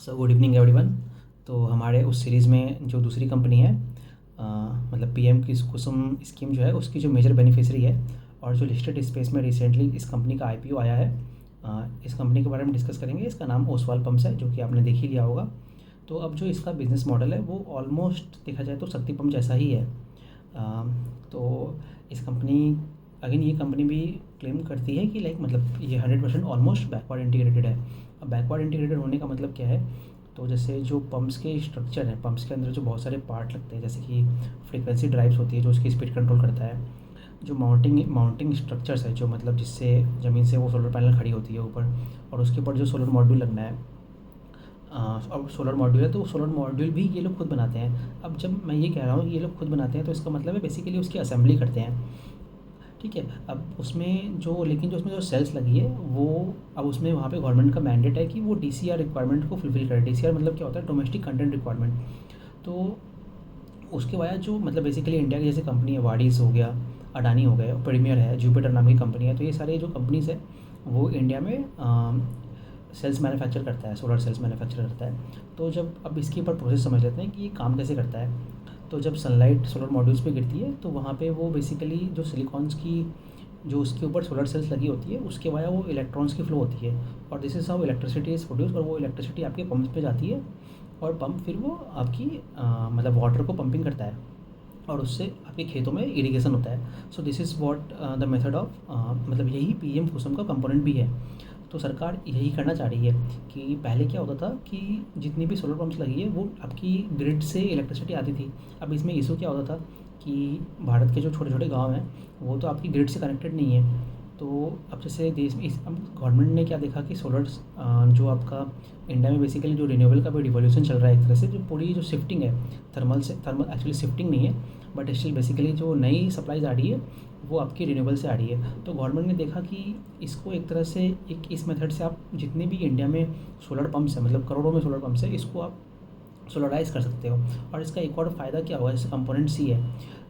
Good evening everyone. तो हमारे उस सीरीज़ में जो दूसरी कंपनी है, अ, मतलब पीएम की कुसुम स्कीम जो है उसकी जो मेजर बेनिफिशरी है और जो लिस्टेड स्पेस में रिसेंटली इस कंपनी का आईपीओ आया है, इस कंपनी के बारे में डिस्कस करेंगे। इसका नाम ओसवाल पंप्स है, जो कि आपने देख ही लिया होगा। तो अब जो इसका बिज़नेस मॉडल है वो ऑलमोस्ट देखा जाए तो शक्ति पंप जैसा ही है। तो इस कंपनी, अगेन ये कंपनी भी क्लेम करती है कि लाइक मतलब ये 100% ऑलमोस्ट बैकवर्ड इंटीग्रेटेड है। अब बैकवर्ड इंटीग्रेटेड होने का मतलब क्या है? तो जैसे जो पंप्स के स्ट्रक्चर है, पंप्स के अंदर जो बहुत सारे पार्ट लगते हैं, जैसे कि फ्रीक्वेंसी ड्राइव्स होती है जो उसकी स्पीड कंट्रोल करता है, जो माउंटिंग स्ट्रक्चर्स है, जो मतलब जिससे ज़मीन से वो सोलर पैनल खड़ी होती है ऊपर, और उसके ऊपर जो सोलर मॉड्यूल लगना है। अब सोलर मॉड्यूल है तो सोलर मॉड्यूल भी ये लोग खुद बनाते हैं। अब जब मैं ये कह रहा हूँ कि ये लोग खुद बनाते हैं, तो इसका मतलब है बेसिकली उसकी असेंबली करते हैं। ठीक है। अब उसमें जो, लेकिन जो उसमें जो सेल्स लगी है वो, अब उसमें वहाँ पे गवर्नमेंट का मैंडेट है कि वो डीसीआर रिक्वायरमेंट को फुलफ़िल करे। डीसीआर मतलब क्या होता है? Domestic content requirement. तो उसके बाद जो मतलब बेसिकली इंडिया की जैसे कंपनी है, वाडीज़ हो गया, अडानी हो गए, प्रीमियर है, जुपिटर नाम की कंपनी है, तो ये सारे जो कंपनीज़ हैं वो इंडिया में सेल्स मैन्युफैक्चर करता है, सोलर सेल्स मैन्युफैक्चर करता है। तो जब अब इसके ऊपर प्रोसेस समझ लेते हैं कि ये काम कैसे करता है। तो जब सनलाइट सोलर मॉड्यूल्स पे गिरती है तो वहाँ पे वो बेसिकली जो सिलिकॉन्स की, जो उसके ऊपर सोलर सेल्स लगी होती है, उसके वाया वो इलेक्ट्रॉन्स की फ्लो होती है, और this is how electricity is produce. और वो इलेक्ट्रिसिटी आपके पंप पे जाती है, और पंप फिर वो आपकी मतलब वाटर को पंपिंग करता है, और उससे आपके खेतों में इरिगेशन होता है। सो this is what the method of, मतलब यही पीएम कुसुम का कंपोनेंट भी है। तो सरकार यही करना चाह रही है कि पहले क्या होता था कि जितनी भी सोलर पंप्स लगी है वो आपकी ग्रिड से इलेक्ट्रिसिटी आती थी। अब इसमें इशू क्या होता था कि भारत के जो छोटे छोटे गांव हैं वो तो आपकी ग्रिड से कनेक्टेड नहीं है। तो अब जैसे देश में अब गवर्नमेंट ने क्या देखा कि सोलर्स, जो आपका इंडिया में बेसिकली जो रिन्यूएबल का भी रिवॉल्यूशन चल रहा है एक तरह से, जो पूरी जो शिफ्टिंग है थर्मल एक्चुअली शिफ्टिंग नहीं है, बट स्टिल बेसिकली जो नई सप्लाईज आ रही है वो आपकी रिन्यूएबल से आ रही है। तो गवर्नमेंट ने देखा कि इसको एक तरह से, एक इस मेथड से आप जितने भी इंडिया में सोलर पंप्स हैं, मतलब करोड़ों में सोलर पंप्स हैं, इसको आप सोलराइज़ कर सकते हो। और इसका एक और फ़ायदा क्या होगा, जैसे कंपोनेंट सी है,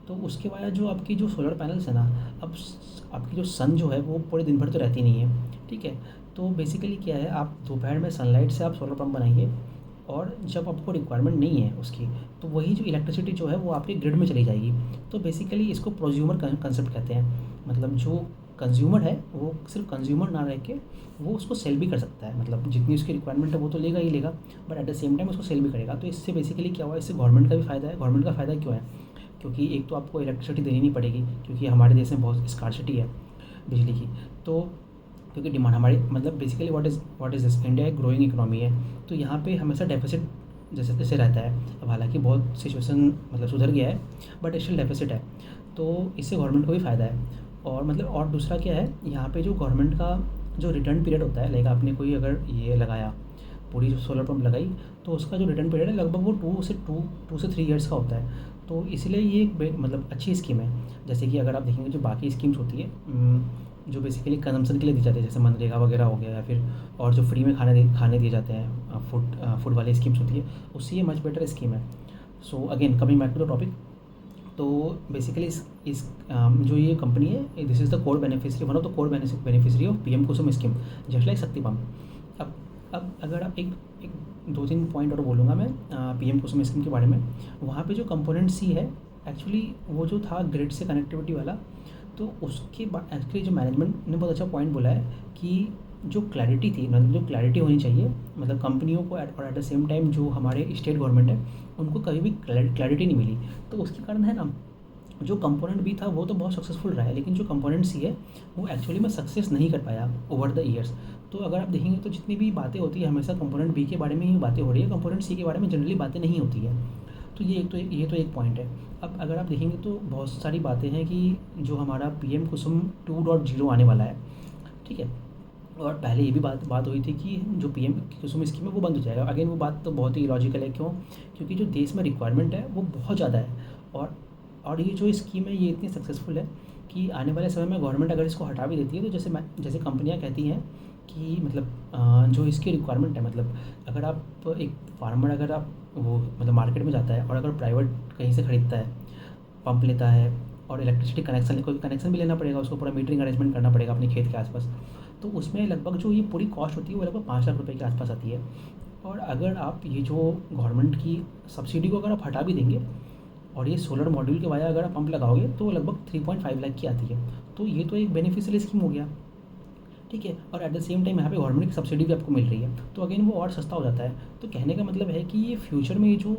तो उसके बाद जो आपकी जो सोलर पैनल्स है ना, अब आपकी जो सन जो है वो पूरे दिन भर तो रहती नहीं है। ठीक है। तो बेसिकली क्या है, आप दोपहर में सनलाइट से आप सोलर पंप बनाइए, और जब आपको रिक्वायरमेंट नहीं है उसकी, तो वही जो इलेक्ट्रिसिटी जो है वो आपके ग्रिड में चली जाएगी। तो बेसिकली इसको प्रोज्यूमर कंसेप्ट कहते हैं। मतलब जो कंज्यूमर है वो सिर्फ कंज्यूमर ना रह के वो उसको सेल भी कर सकता है, मतलब जितनी उसकी रिक्वायरमेंट है वो तो लेगा ही लेगा, but at the same time उसको सेल भी करेगा। तो इससे बेसिकली क्या हुआ, इससे गवर्नमेंट का भी फ़ायदा है। गवर्नमेंट का फ़ायदा क्यों है? क्योंकि एक तो आपको इलेक्ट्रिसिटी देनी नहीं पड़ेगी, क्योंकि हमारे देश में बहुत स्कार्सिटी है बिजली की। तो क्योंकि डिमांड हमारी, मतलब basically what is this, India एक ग्रोइंग इकोनॉमी है, तो यहाँ पे हमेशा डेफिसिट जैसे तैसे रहता है। अब हालांकि बहुत सिचुएशन मतलब सुधर गया है, बट स्टिल डेफिसिट है। तो इससे गवर्नमेंट को भी फ़ायदा है। और मतलब और दूसरा क्या है, यहाँ पे जो गवर्नमेंट का जो रिटर्न पीरियड होता है, लाइक आपने कोई अगर ये लगाया, पूरी जो सोलर पंप लगाई, तो उसका जो रिटर्न पीरियड है लगभग वो टू से थ्री ईयर्स का होता है। तो इसलिए ये एक मतलब अच्छी स्कीम है। जैसे कि अगर आप देखेंगे जो बाकी स्कीम्स होती है, जो बेसिकली कंजम्पशन के लिए दी जाती है, जैसे मनरेगा वगैरह हो गया, या फिर और जो फ्री में खाने दिए जाते हैं, फूड वाली स्कीम्स होती है, उससे ये मच बेटर स्कीम है। So again coming back to the topic, तो बेसिकली इस जो ये कंपनी है, this is the core beneficiary, one of the core beneficiary of PM Kusum scheme, just like Shakti pump. अब अगर आप एक एक दो तीन पॉइंट और बोलूँगा मैं पीएम कुसुम स्कीम के बारे में। वहाँ पे जो कंपोनेंट सी है, एक्चुअली वो जो था ग्रिड से कनेक्टिविटी वाला, तो उसके बाद एक्चुअली जो मैनेजमेंट ने बहुत अच्छा पॉइंट बोला है कि जो क्लैरिटी थी, मतलब जो क्लैरिटी होनी चाहिए, मतलब कंपनियों को और एट द सेम टाइम जो हमारे स्टेट गवर्नमेंट है उनको कभी भी क्लैरिटी नहीं मिली। तो उसके कारण है ना, जो कंपोनेंट बी था वो तो बहुत सक्सेसफुल रहा है, लेकिन जो कंपोनेंट सी है वो एक्चुअली में सक्सेस नहीं कर पाया ओवर द ईयर्स। तो अगर आप देखेंगे तो जितनी भी बातें होती है हमेशा कंपोनेंट बी के बारे में ही बातें हो रही है, कंपोनेंट सी के बारे में जनरली बातें नहीं होती है। तो ये तो एक पॉइंट है। अब अगर आप देखेंगे तो बहुत सारी बातें हैं कि जो हमारा पीएम कुसुम 2.0 आने वाला है। ठीक है। और पहले ये भी बात बात हुई थी कि जो पीएम कुसुम स्कीम है वो बंद हो जाएगा। अगेन वो बात तो बहुत ही लॉजिकल है, क्यों? क्योंकि जो देश में रिक्वायरमेंट है वो बहुत ज़्यादा है। और और ये जो स्कीम है ये इतनी सक्सेसफुल है कि आने वाले समय में गवर्नमेंट अगर इसको हटा भी देती है, तो जैसे कंपनियां कहती हैं कि मतलब जो इसकी रिक्वायरमेंट है, मतलब अगर आप एक फार्मर, अगर आप वो मतलब मार्केट में जाता है और अगर प्राइवेट कहीं से ख़रीदता है, पंप लेता है, और इलेक्ट्रिसिटी कनेक्शन, कोई कनेक्शन भी लेना पड़ेगा उसको, पूरा मीटरिंग अरेंजमेंट करना पड़ेगा अपने खेत के आसपास, तो उसमें लगभग जो ये पूरी कॉस्ट होती है वो लगभग 5 लाख रुपए के आसपास आती है। और अगर आप ये जो गवर्नमेंट की सब्सिडी को अगर आप हटा भी देंगे और ये सोलर मॉड्यूल के वाया अगर आप पंप लगाओगे तो लगभग 3.5 लाख की आती है। तो ये तो एक बेनिफिशियल स्कीम हो गया, ठीक है। और एट द सेम टाइम यहाँ पे गवर्नमेंट की सब्सिडी भी आपको मिल रही है, तो अगेन वो और सस्ता हो जाता है। तो कहने का मतलब है कि ये फ्यूचर में ये जो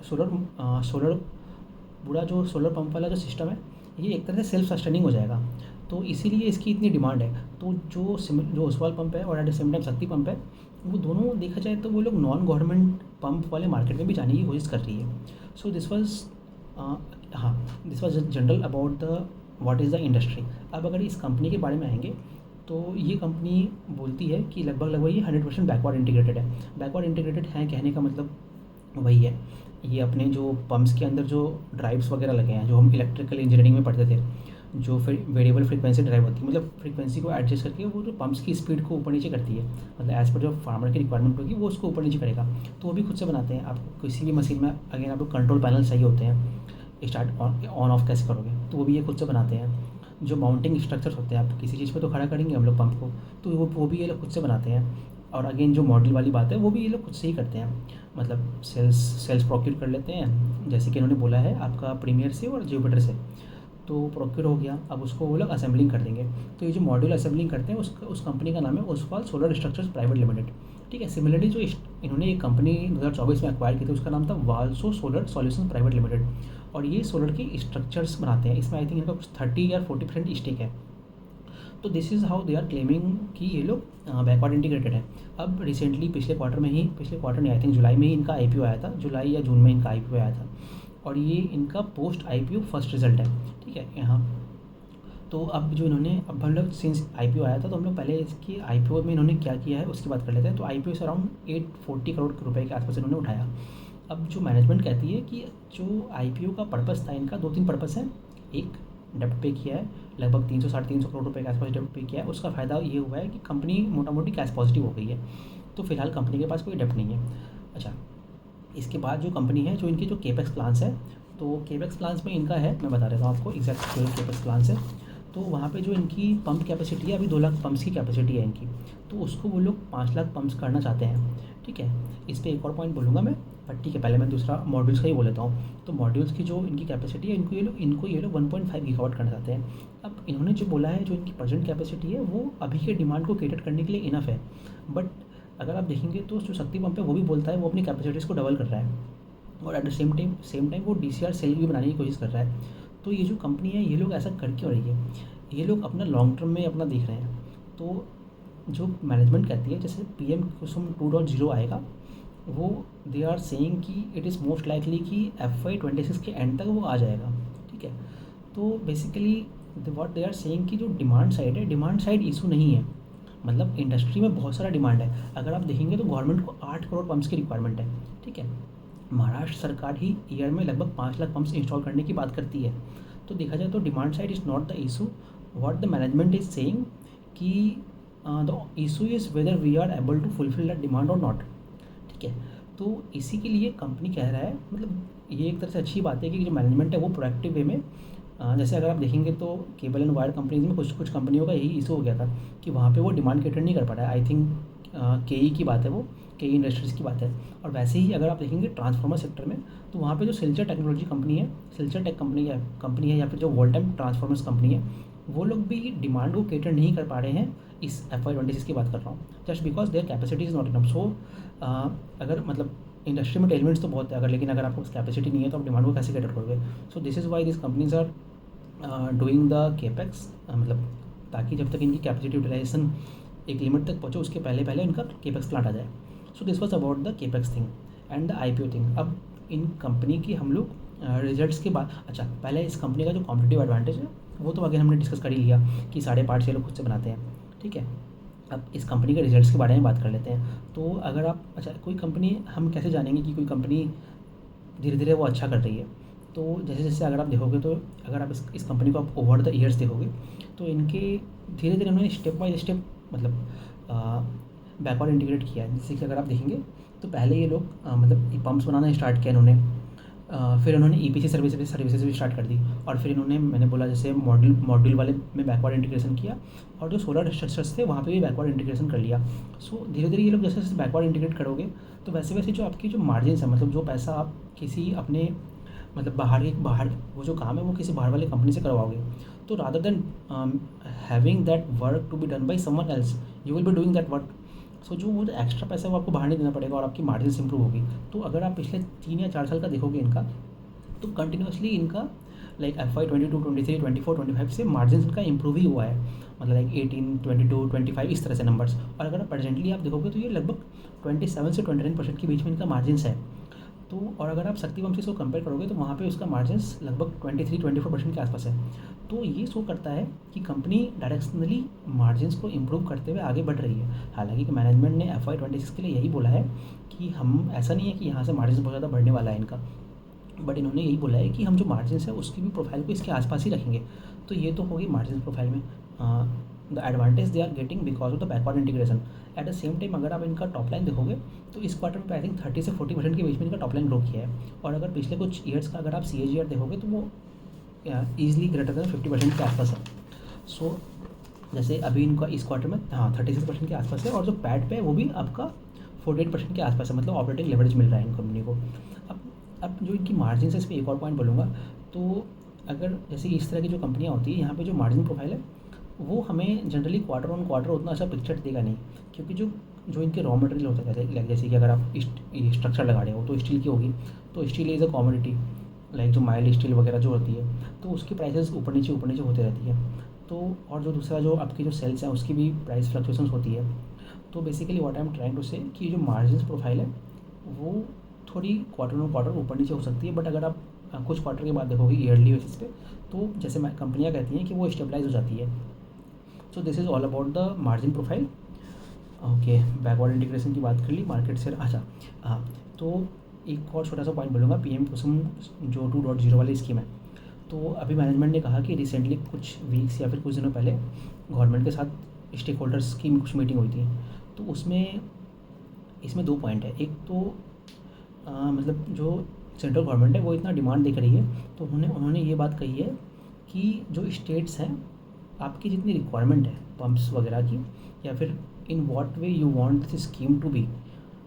सोलर पूरा जो सोलर पंप वाला जो सिस्टम है, ये एक तरह से सेल्फ सस्टेनिंग हो जाएगा। तो इसीलिए इसकी इतनी डिमांड है। तो जो ओसवाल पंप है और एट द सेम टाइम शक्ति पंप है, वो दोनों देखा जाए तो वो लोग नॉन गवर्नमेंट पंप वाले मार्केट में भी जाने की कोशिश कर रही है। सो दिस वॉज हाँ, this was general about the what is the industry. अब अगर इस कंपनी के बारे में आएंगे तो ये कंपनी बोलती है कि लगभग ये 100% बैकवर्ड इंटीग्रेटेड है। बैकवर्ड इंटीग्रेटेड है कहने का मतलब वही है, ये अपने जो पंप्स के अंदर जो ड्राइव्स वगैरह लगे हैं, जो हम इलेक्ट्रिकल इंजीनियरिंग में पढ़ते थे, जो फिर वेरिएबल फ्रीक्वेंसी ड्राइव होती है, मतलब फ्रीक्वेंसी को एडजस्ट करके वो जो पंप्स की स्पीड को ऊपर नीचे करती है, मतलब एज पर जो फार्मर की रिक्वायरमेंट होगी वो उसको ऊपर नीचे करेगा। तो वो भी खुद से बनाते हैं। आपको किसी भी मशीन में अगेन आपको कंट्रोल पैनल चाहिए होते हैं, स्टार्ट ऑन ऑफ कैसे करोगे, तो वो भी ये खुद से बनाते हैं। जो माउंटिंग स्ट्रक्चर्स होते हैं, आप किसी चीज़ पे तो खड़ा करेंगे हम लोग पंप को, तो वो भी ये लोग खुद से बनाते हैं। और अगेन जो मॉडल वाली बात है वो भी ये लोग खुद से ही करते हैं, मतलब सेल्स प्रोक्यूर कर लेते हैं, जैसे कि इन्होंने बोला है आपका प्रीमियर से और जुपिटर से। तो प्रोक्यूर हो गया, अब उसको वो लोग असेंबलिंग कर देंगे। तो ये जो मॉड्यूल असेंबलिंग करते हैं उस कंपनी का नाम है Oswal solar structures private limited, ठीक है। सिमिलरली जो इन्होंने एक कंपनी 2024 में एक्वायर की थी, उसका नाम था वाल्सो सोलर सॉल्यूशंस प्राइवेट लिमिटेड, और ये सोलर के स्ट्रक्चर्स बनाते हैं। इसमें आई थिंक इनका कुछ 30 या 40% स्टेक है। तो this is how they are claiming कि ये लोग बैकवर्ड इंटीग्रेटेड है। अब रिसेंटली पिछले क्वार्टर नहीं, आई थिंक जुलाई में ही इनका आईपीओ आया था, जुलाई या जून में इनका आईपीओ आया था, और ये इनका पोस्ट आईपीओ फर्स्ट रिजल्ट है, ठीक है यहाँ। तो अब जो इन्होंने, अब हम लोग सिंस आईपीओ आया था तो हम लोग पहले इसकी आईपीओ में इन्होंने क्या किया है उसकी बात कर लेते हैं। तो आईपीओ से अराउंड 840 करोड़ रुपए के आसपास इन्होंने उठाया। अब जो मैनेजमेंट कहती है कि जो आईपीओ का पर्पस था, इनका 2-3 पर्पस है। एक, डेब्ट पे किया है, लगभग 300-350 करोड़ रुपए के आसपास डेब्ट पे किया है। उसका फ़ायदा ये हुआ है कि कंपनी मोटा मोटी कैश पॉजिटिव हो गई है, तो फिलहाल कंपनी के पास कोई डेब्ट नहीं है। अच्छा, इसके बाद जो कंपनी है, जो इनके जो केपेक्स प्लान्स है, तो केपेक्स प्लान्स में इनका है, मैं बता देता हूँ आपको एग्जैक्ट जो केपेक्स प्लान्स है। तो वहाँ पे जो इनकी पंप कैपेसिटी है, अभी 2 लाख पंप्स की कैपेसिटी है इनकी, तो उसको वो लोग 5 लाख पंप्स करना चाहते हैं, ठीक है। इस पर एक और पॉइंट बोलूँगा मैं, बट ठीक है, पहले मैं दूसरा मॉड्यूल्स का ही बोल लेता हूँ। तो मॉड्यूल्स की जो इनकी कैपेसिटी है, इनको ये लोग 1.5 गीगावाट करना चाहते हैं। अब इन्होंने जो बोला है, जो इनकी प्रेजेंट कैपेसिटी है वो अभी के डिमांड को कैटर करने के लिए इनफ है, बट अगर आप देखेंगे तो जो शक्ति पंप है वो भी बोलता है वो अपनी कैपेसिटीज़ को डबल कर रहा है, और एट द सेम टाइम वो डीसीआर सेल भी बनाने की कोशिश कर रहा है। तो ये जो कंपनी है, ये लोग ऐसा कर क्यों रही है? ये लोग अपना लॉन्ग टर्म में अपना देख रहे हैं। तो जो मैनेजमेंट कहती है, जैसे पीएम कुसुम 2.0 आएगा, वो दे आर सेइंग कि इट इज़ मोस्ट लाइकली कि FY26 के एंड तक वो आ जाएगा, ठीक है। तो basically what they are saying कि जो डिमांड साइड है, डिमांड साइड इशू नहीं है, मतलब इंडस्ट्री में बहुत सारा डिमांड है। अगर आप देखेंगे तो गवर्नमेंट को 8 करोड़ पंप्स की रिक्वायरमेंट है, ठीक है। महाराष्ट्र सरकार ही ईयर में लगभग 5 लाख पंप्स इंस्टॉल करने की बात करती है। तो देखा जाए तो demand side is not the issue, what the management is saying कि the issue is whether we are able to fulfil that demand और नॉट, ठीक है। तो इसी के लिए कंपनी कह रहा है, मतलब ये एक तरह से अच्छी बात है कि जो मैनेजमेंट है वो प्रोएक्टिव वे में, जैसे अगर आप देखेंगे तो केबल एंड वायर कंपनीज में कुछ कंपनियों का यही इशू हो गया था कि वहाँ पे वो डिमांड कैटर नहीं कर पा रहा है। आई थिंक केई की बात है, वो केई इंडस्ट्रीज़ की बात है। और वैसे ही अगर आप देखेंगे ट्रांसफार्मर सेक्टर में, तो वहाँ पे जो सिल्चर टेक्नोलॉजी कंपनी है, सिल्चर टेक कंपनी है या फिर जो वोल्टेम ट्रांसफार्मर्स कंपनी है, वो लोग भी डिमांड को कैटर नहीं कर पा रहे हैं। इस FY26 की बात कर रहा हूँ, just because their capacity is not enough. So अगर मतलब इंडस्ट्री में टेलमेंट्स तो बहुत है, अगर लेकिन अगर आपको कैपेसिटी नहीं है तो आप डिमांड को कैसे कैटर करोगे? So this is why this companies are doing the capex, मतलब ताकि जब तक इनकी कैपेसिटी यूटिलाइजेशन एक लिमिट तक पहुँचे उसके पहले इनका केपेक्स प्लांट आ जाए। So this was about the capex thing and the IPO thing. अब इन कंपनी की हम लोग रिजल्ट्स के बाद, अच्छा पहले इस कंपनी का जो कॉम्पिटिटिव एडवांटेज है वो तो आगे हमने डिस्कस कर ही लिया कि सारे पार्ट्स ये लोग खुद से बनाते हैं, ठीक है। अब इस कंपनी के रिजल्ट्स के बारे में बात कर लेते हैं। तो अगर आप, अच्छा कोई कंपनी, हम कैसे जानेंगे कि कोई कंपनी धीरे धीरे वो अच्छा कर रही है? तो जैसे जैसे अगर आप देखोगे, तो अगर आप इस कंपनी को आप ओवर द ईयर्स देखोगे, तो इनके धीरे धीरे उन्होंने स्टेप बाय स्टेप मतलब बैकवर्ड इंटीग्रेट किया है। जैसे कि अगर आप देखेंगे तो पहले ये लोग मतलब पंप्स बनाना स्टार्ट किया इन्होंने, फिर उन्होंने ईपीसी सर्विसेज भी स्टार्ट कर दी, और फिर इन्होंने, मैंने बोला जैसे मॉड्यूल वाले में बैकवर्ड इंटीग्रेशन किया, और जो सोलर स्ट्रक्चर्स थे वहाँ पे भी बैकवर्ड इंटीग्रेशन कर लिया। सो धीरे धीरे ये लोग जैसे जैसे बैकवर्ड इंटीग्रेट करोगे तो वैसे वैसे जो आपकी जो मार्जिन्स है, मतलब जो पैसा आप किसी अपने मतलब बाहर वो जो काम है वो किसी बाहर वाली कंपनी से करवाओगे, तो rather than having that work to be done by someone else, you will be doing that work. So जो वो एक्स्ट्रा पैसा है वो आपको बाहर नहीं देना पड़ेगा और आपकी मार्जिन्स इंप्रूव होगी। तो अगर आप पिछले 3 या 4 साल का देखोगे इनका, तो कंटिन्यूसली इनका लाइक FY 22, 23, 24, 25 से मार्जिन इनका इंप्रूव ही हुआ है, मतलब लाइक 18, 22, 25 इस तरह से नंबर्स। और अगर प्रेजेंटली आप देखोगे तो ये लगभग 27 से 29% के बीच में इनका मार्जिन्स है। तो और अगर आप शक्तिवंश से इसको कंपेयर करोगे तो वहाँ पे उसका मार्जिन्स लगभग 23-24% के आसपास है। तो ये शो करता है कि कंपनी डायरेक्शनली मार्जिन्स को इम्प्रूव करते हुए आगे बढ़ रही है। हालांकि कि मैनेजमेंट ने FY 26 के लिए यही बोला है कि हम, ऐसा नहीं है कि यहाँ से मार्जिन्स बहुत ज़्यादा बढ़ने वाला है इनका, बट इन्होंने यही बोला है कि हम जो मार्जिन्स है उसकी भी प्रोफाइल को इसके आसपास ही रखेंगे। तो ये तो होगी मार्जिन प्रोफाइल में the advantage they are getting because of the backward integration. At the same time अगर आप इनका टॉप लाइन देखोगे तो इस क्वार्टर में आई थिंक 30 से 40% के बीच में इनका टॉप लाइन ग्रो किया है। और अगर पिछले कुछ ईयर्स का अगर आप CAGR देखोगे तो वो ईजिली ग्रेटर देन 50% के आसपास है। सो जैसे अभी इनका इस क्वार्टर में 36% के आसपास है, और जो पैट पे है वो भी आपका 48% के आसपास है, मतलब ऑपरेटिंग लेवरेज मिल रहा है इन कंपनी को। अब जो इनकी मार्जिन है इस पर एक और पॉइंट बोलूँगा। तो अगर जैसे इस तरह की जो कंपनियाँ होती है यहाँ पे जो मार्जिन प्रोफाइल है वो हमें जनरली क्वार्टर ऑन क्वार्टर उतना अच्छा पिक्चर देगा नहीं, क्योंकि जो जो इनके रॉ मटेरियल होता है, जैसे कि अगर आप स्ट्रक्चर लगा रहे हो तो स्टील की होगी, तो steel is a commodity, like जो माइल्ड स्टील वगैरह जो होती है तो उसकी प्राइसेस ऊपर नीचे होते रहती है। तो और जो दूसरा जो आपकी जो सेल्स है उसकी भी प्राइस फ्लक्चुएशंस होती है। तो basically what I am trying to say कि जो मार्जिन प्रोफाइल है वो थोड़ी क्वार्टर ऑन क्वार्टर ऊपर नीचे हो सकती है, बट अगर आप कुछ क्वार्टर के बाद देखोगे ईयरली बेसिस पे, तो जैसे कंपनियाँ कहती हैं कि वो स्टेबलाइज हो जाती है। सो this is all about the margin profile. Okay, backward integration की बात कर ली, मार्केट से। अच्छा हाँ, तो एक और छोटा सा पॉइंट बोलूँगा, PM कुसुम जो 2.0 वाली स्कीम है। तो अभी मैनेजमेंट ने कहा कि रिसेंटली कुछ वीक्स या फिर कुछ दिनों पहले गवर्नमेंट के साथ स्टेक होल्डर्स की कुछ मीटिंग हुई थी। तो उसमें इसमें 2 पॉइंट है। एक तो मतलब जो सेंट्रल गवर्नमेंट है वो इतना डिमांड देख रही है, तो उन्होंने ये बात कही है कि जो स्टेट्स हैं आपकी जितनी रिक्वायरमेंट है पम्प्स वगैरह की, या फिर in what way you want this scheme to be,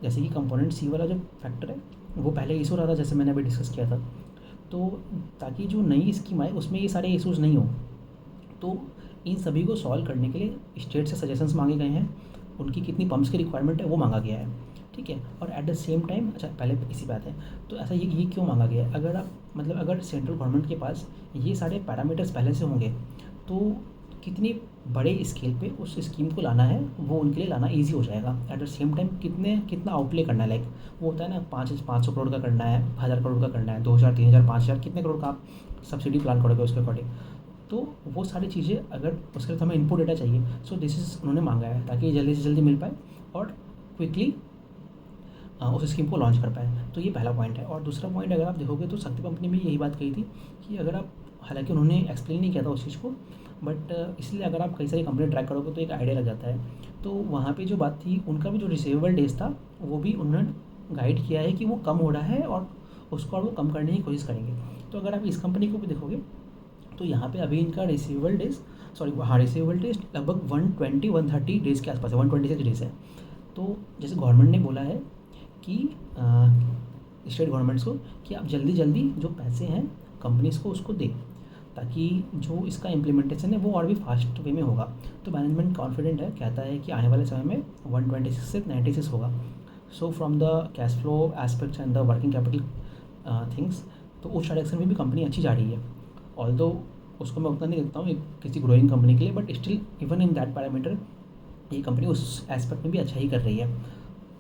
जैसे कि कंपोनेंट C वाला जो फैक्टर है वो पहले इशू रहा था, जैसे मैंने अभी डिस्कस किया था। तो ताकि जो नई स्कीम आए उसमें ये सारे इशूज़ नहीं हो, तो इन सभी को सॉल्व करने के लिए स्टेट से सजेशंस मांगे गए हैं, उनकी कितनी पम्प्स की रिक्वायरमेंट है वो मांगा गया है, ठीक है। और एट द सेम टाइम, अच्छा पहले इसी बात है, तो ऐसा ये क्यों मांगा गया है? अगर आप मतलब अगर सेंट्रल गवर्नमेंट के पास ये सारे पैरामीटर्स पहले से होंगे तो कितनी बड़े स्केल पे उस स्कीम को लाना है वो उनके लिए लाना ईजी हो जाएगा। एट द सेम टाइम कितना आउटले करना है, लाइक वो होता है ना 500 करोड़ का करना है, 1000 करोड़ का करना है, 2000, 3000, 5000, कितने करोड़ का आप सब्सिडी प्लान करोगे उसके अकॉर्डिंग। तो वो सारी चीज़ें अगर उसके लिए हमें इनपुट डेटा चाहिए, सो दिस इज़ उन्होंने मांगा है ताकि जल्दी से जल्दी मिल पाए और क्विकली उस स्कीम को लॉन्च कर पाए। तो ये पहला पॉइंट है। और दूसरा पॉइंट अगर आप देखोगे तो शक्ति पंप ने भी यही बात कही थी कि अगर आप, हालांकि उन्होंने एक्सप्लेन नहीं किया था उस चीज़ को, बट इसलिए अगर आप कई सारी कंपनी ट्रैक करोगे तो एक आइडिया लग जाता है। तो वहाँ पे जो बात थी, उनका भी जो रिसीवेबल डेज था वो भी उन्होंने गाइड किया है कि वो कम हो रहा है और उसको और वो कम करने की कोशिश करेंगे। तो अगर आप इस कंपनी को भी देखोगे तो यहाँ पे अभी इनका रिसीवेबल डेज लगभग 120-130 डेज़ के आसपास है, 126 डेज़ है। तो जैसे गवर्नमेंट ने बोला है कि स्टेट गवर्नमेंट्स को कि आप जल्दी जल्दी जो पैसे हैं कंपनीज़ को उसको दें, ताकि जो इसका इम्प्लीमेंटेशन है वो और भी फास्ट वे में होगा। तो मैनेजमेंट कॉन्फिडेंट है, कहता है कि आने वाले समय में 126 से 96 होगा। So from the cash flow aspects and the working capital things, तो उस डायरेक्शन में भी कंपनी अच्छी जा रही है। ऑल्दो उसको मैं उतना नहीं देखता हूँ किसी ग्रोइंग कंपनी के लिए, but still even in that parameter ये कंपनी उस एस्पेक्ट में भी अच्छा ही कर रही है।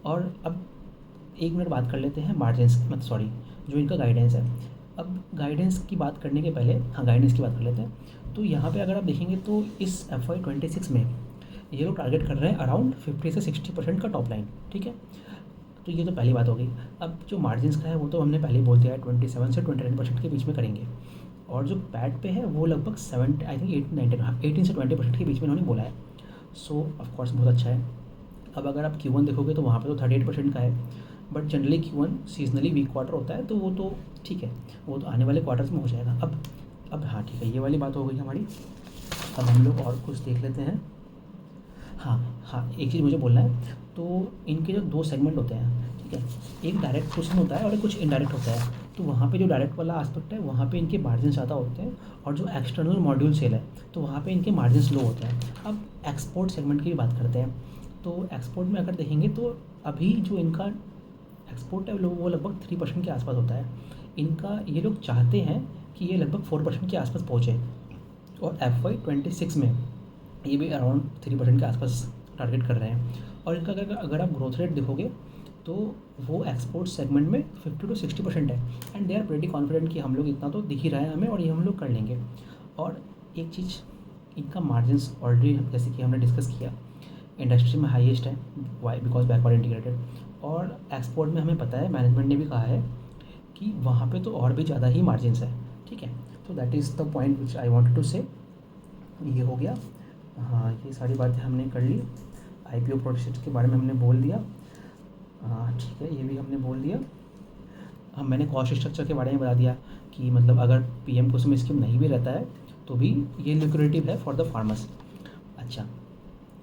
और अब 1 मिनट बात कर लेते हैं मार्जिन्स, जो इनका गाइडेंस है। अब गाइडेंस की बात करने के पहले गाइडेंस की बात कर लेते हैं। तो यहाँ पे अगर आप देखेंगे तो इस FY 26 में ये लोग टारगेट कर रहे हैं अराउंड 50 से 60% का टॉप लाइन, ठीक है। तो ये तो पहली बात हो गई। अब जो मार्जिन्स का है वो तो हमने पहले ही बोल दिया है, 27 से 29% के बीच में करेंगे। और जो पैट पे है वो लगभग 18 से 20% के बीच में उन्होंने बोला है। सो ऑफकोर्स बहुत अच्छा है। अब अगर आप Q1 देखोगे तो वहाँ पे तो 38% का है, but generally Q1 seasonally weak quarter होता है, तो वो तो ठीक है, वो तो आने वाले क्वार्टर्स में हो जाएगा। अब हाँ ठीक है, ये वाली बात हो गई हमारी। अब हम लोग और कुछ देख लेते हैं। हाँ हाँ, एक चीज़ मुझे बोलना है। तो इनके जो 2 सेगमेंट होते हैं, ठीक है, एक डायरेक्ट पोर्शन होता है और एक कुछ इनडायरेक्ट होता है। तो वहाँ पे जो डायरेक्ट वाला एस्पेक्ट है, वहाँ पे इनके मार्जिन ज़्यादा होते हैं, और जो एक्सटर्नल मॉड्यूल सेल है, तो वहाँ पे इनके मार्जिन लो होते हैं। अब एक्सपोर्ट सेगमेंट की भी बात करते हैं। तो एक्सपोर्ट में अगर देखेंगे तो अभी जो इनका एक्सपोर्ट है वो लगभग 3% के आसपास होता है। इनका ये लोग चाहते हैं कि ये लगभग 4% के आसपास पहुँचे, और FY26 में ये भी अराउंड 3% के आसपास टारगेट कर रहे हैं। और इनका अगर आप ग्रोथ रेट देखोगे तो वो एक्सपोर्ट सेगमेंट में 50 to 60% है, and they are pretty confident कि हम लोग इतना तो दिख ही रहा है हमें, और ये हम लोग कर लेंगे। और एक चीज़, इनका मार्जिन्स ऑलरेडी जैसे कि हमने डिस्कस किया, इंडस्ट्री में हाईएस्ट है। वाई? Because backward integrated. और एक्सपोर्ट में हमें पता है, मैनेजमेंट ने भी कहा है कि वहाँ पे तो और भी ज़्यादा ही मार्जिन्स है। ठीक है, तो that is the point which I wanted to say. ये हो गया। हाँ, ये सारी बातें हमने कर ली। IPO प्रोसेस के बारे में हमने बोल दिया। हाँ ठीक है, ये भी हमने बोल दिया। हाँ, मैंने कॉस्ट स्ट्रक्चर के बारे में बता दिया कि मतलब अगर PM कुसुम स्कीम नहीं भी रहता है तो भी ये लिक्विडेटिव है फॉर द फार्मर्स। अच्छा,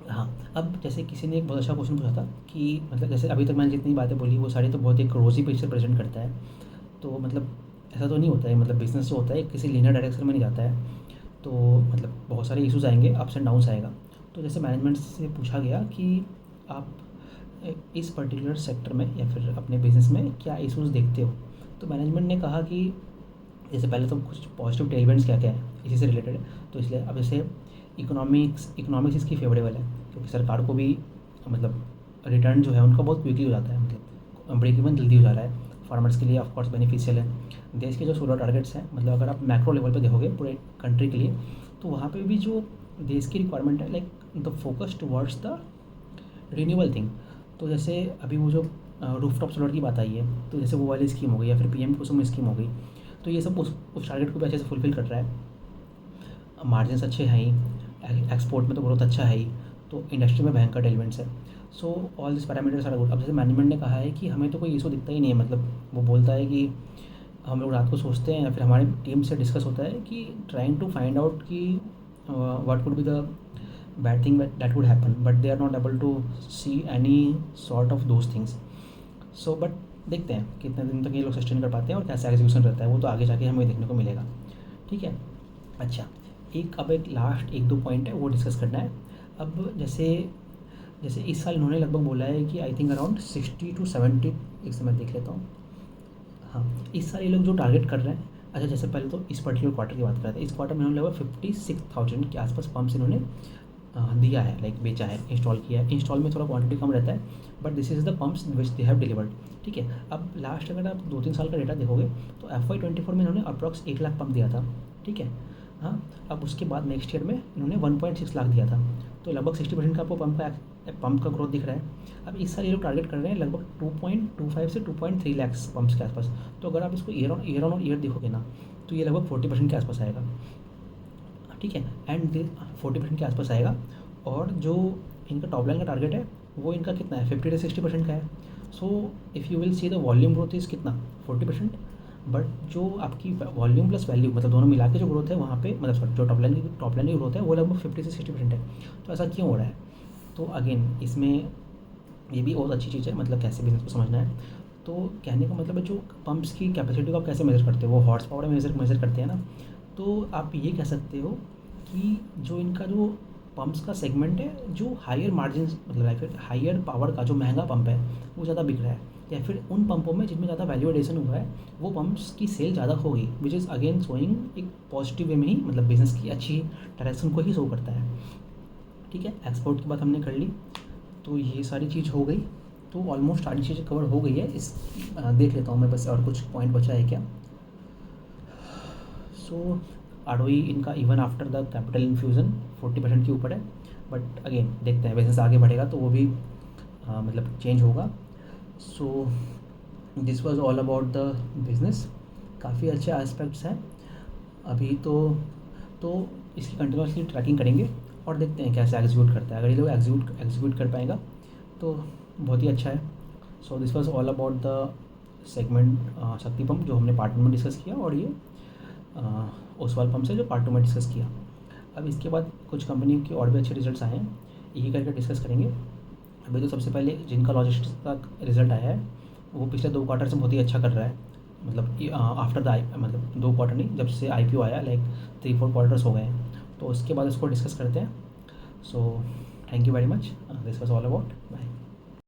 हाँ, अब जैसे किसी ने एक बहुत अच्छा क्वेश्चन पूछा था कि मतलब जैसे अभी तक मैंने जितनी बातें बोली वो सारी तो बहुत एक रोज़ी पिक्चर प्रेजेंट करता है। तो मतलब ऐसा तो नहीं होता है, मतलब बिज़नेस जो होता है किसी लीनियर डायरेक्शन में नहीं जाता है। तो मतलब बहुत सारे इश्यूज़ आएंगे, अप्स एंड डाउन्स आएगा। तो जैसे मैनेजमेंट से पूछा गया कि आप इस पर्टिकुलर सेक्टर में या फिर अपने बिज़नेस में क्या इश्यूज़ देखते हो। तो मैनेजमेंट ने कहा कि जैसे पहले तो कुछ पॉजिटिव टेलमेंट्स क्या क्या है इसी से रिलेटेड है। तो इसलिए अब जैसे इकोनॉमिक्स इसकी फेवरेबल है, क्योंकि सरकार को भी मतलब रिटर्न जो है उनका बहुत क्विकली हो जाता है, मतलब ब्रेक इवन जल्दी हो जा रहा है। फार्मर्स के लिए ऑफ कोर्स बेनिफिशियल है। देश के जो सोलर टारगेट्स हैं, मतलब अगर आप मैक्रो लेवल पे देखोगे पूरे कंट्री के लिए, तो वहाँ पे भी जो देश की रिक्वायरमेंट है, like the focus towards the renewable thing. तो जैसे अभी वो जो रूफटॉप सोलर की बात आई है, तो जैसे वो वाली स्कीम हो गई या फिर PM कुसुम स्कीम हो गई, तो ये सब उस टारगेट को भी अच्छे से फुलफ़िल कर रहा है। मार्जिन्स अच्छे हैं ही, एक्सपोर्ट में तो ग्रोथ अच्छा है ही, तो इंडस्ट्री में भयंकर टेलमेंट्स है। So all this parameters are good. अब जैसे मैनेजमेंट ने कहा है कि हमें तो कोई इशू दिखता ही नहीं है, मतलब वो बोलता है कि हम लोग रात को सोचते हैं या फिर हमारी टीम से डिस्कस होता है कि ट्राइंग टू फाइंड आउट कि what could be the bad thing that would happen, but they are not able to see any sort of those things. So but देखते हैं कितने दिन तक ये लोग सस्टेन कर पाते हैं और कैसा एग्जीक्यूशन रहता है, वो तो आगे जाके हमें देखने को मिलेगा। ठीक है, अच्छा, अब एक लास्ट 1-2 पॉइंट है वो डिस्कस करना है। अब जैसे जैसे इस साल इन्होंने लगभग बोला है कि आई थिंक अराउंड 60 to 70, एक समय देख लेता हूँ। हाँ, इस साल ये लोग जो टारगेट कर रहे हैं, अच्छा जैसे पहले तो इस पर्टिकुलर क्वार्टर की बात करते हैं। इस क्वार्टर में इन्होंने लगभग 56,000 के आसपास पम्प्स इन्होंने दिया है, लाइक बेचा है, इंस्टॉल किया है। इंस्टॉल में थोड़ा क्वांटिटी कम रहता है, but this is the pumps which they have delivered. ठीक है, अब लास्ट अगर आप 2-3 साल का डेटा देखोगे तो FY24 में इन्होंने अप्रॉक्स 1 लाख पम्प दिया था। ठीक है, हाँ, अब उसके बाद नेक्स्ट ईयर में इन्होंने 1.6 लाख दिया था, तो लगभग 60% का आपको पंप का ग्रोथ दिख रहा है। अब इस साल ये लोग टारगेट कर रहे हैं लगभग 2.25 से 2.3 लैक्स पम्प्स के आसपास। तो अगर आप इसको ईयर ऑन ईयर देखोगे ना, तो ये लगभग 40% के आसपास आएगा। ठीक है, एंड 40% के आसपास आएगा। और जो इनका टॉप लाइन का टारगेट है वो इनका कितना है, 50 से 60% का है। So if you will see the volume growth is कितना, 40%। बट जो आपकी वॉल्यूम प्लस वैल्यू, मतलब दोनों मिला के जो ग्रोथ है वहाँ पे, मतलब सॉरी, जो टॉप लाइन की ग्रोथ है वो लगभग 50 से 60% है। तो ऐसा क्यों हो रहा है? तो अगेन इसमें ये भी बहुत अच्छी चीज़ है, मतलब कैसे बिजनेस को समझना है। तो कहने का मतलब है, जो पंप्स की कैपेसिटी को आप कैसे मेज़र करते हो, वो हॉर्स पावर में मेज़र करते हैं ना। तो आप ये कह सकते हो कि जो इनका जो पंप्स का सेगमेंट है, जो हायर मार्जिन, मतलब या फिर हायर पावर का जो महंगा पंप है वो ज़्यादा बिक रहा है, या फिर उन पंपों में जिनमें ज़्यादा वैल्यू एडिशन हुआ है वो पंप्स की सेल ज़्यादा होगी, विच इज़ अगेन शोइंग एक पॉजिटिव वे में ही, मतलब बिज़नेस की अच्छी डायरेक्शन को ही शो करता है। ठीक है, एक्सपोर्ट की बात हमने कर ली, तो ये सारी चीज़ हो गई। तो ऑलमोस्ट सारी चीज़ें कवर हो गई है। देख लेता हूँ मैं बस और कुछ पॉइंट बचा है क्या। सो ROE इनका even after the capital infusion 40% के ऊपर है, बट अगेन देखते हैं बिजनेस आगे बढ़ेगा तो वो भी मतलब चेंज होगा। So this was all about the business. काफ़ी अच्छे एस्पेक्ट्स हैं अभी तो इसकी कंटिन्यूसली ट्रैकिंग करेंगे और देखते हैं कैसे एग्जीक्यूट करता है। अगर ये लोग एग्जीक्यूट कर पाएगा तो बहुत ही अच्छा है। So this was all about the segment शक्ति पंप जो हमने पार्ट 1 में डिस्कस किया, और ये ओसवाल पंप से जो पार्ट 2 में डिस्कस किया। अब इसके बाद कुछ कंपनी के और भी अच्छे रिजल्ट्स आए हैं, यही करके डिस्कस करेंगे। अभी तो सबसे पहले जिनका लॉजिस्टिक्स का रिजल्ट आया है वो पिछले 2 क्वार्टर से बहुत ही अच्छा कर रहा है, मतलब आफ्टर द मतलब 2 क्वार्टर नहीं, जब से IPO आया, लाइक 3-4 क्वार्टर्स हो गए हैं। तो उसके बाद उसको डिस्कस करते हैं। So thank you very much, this was all about, bye.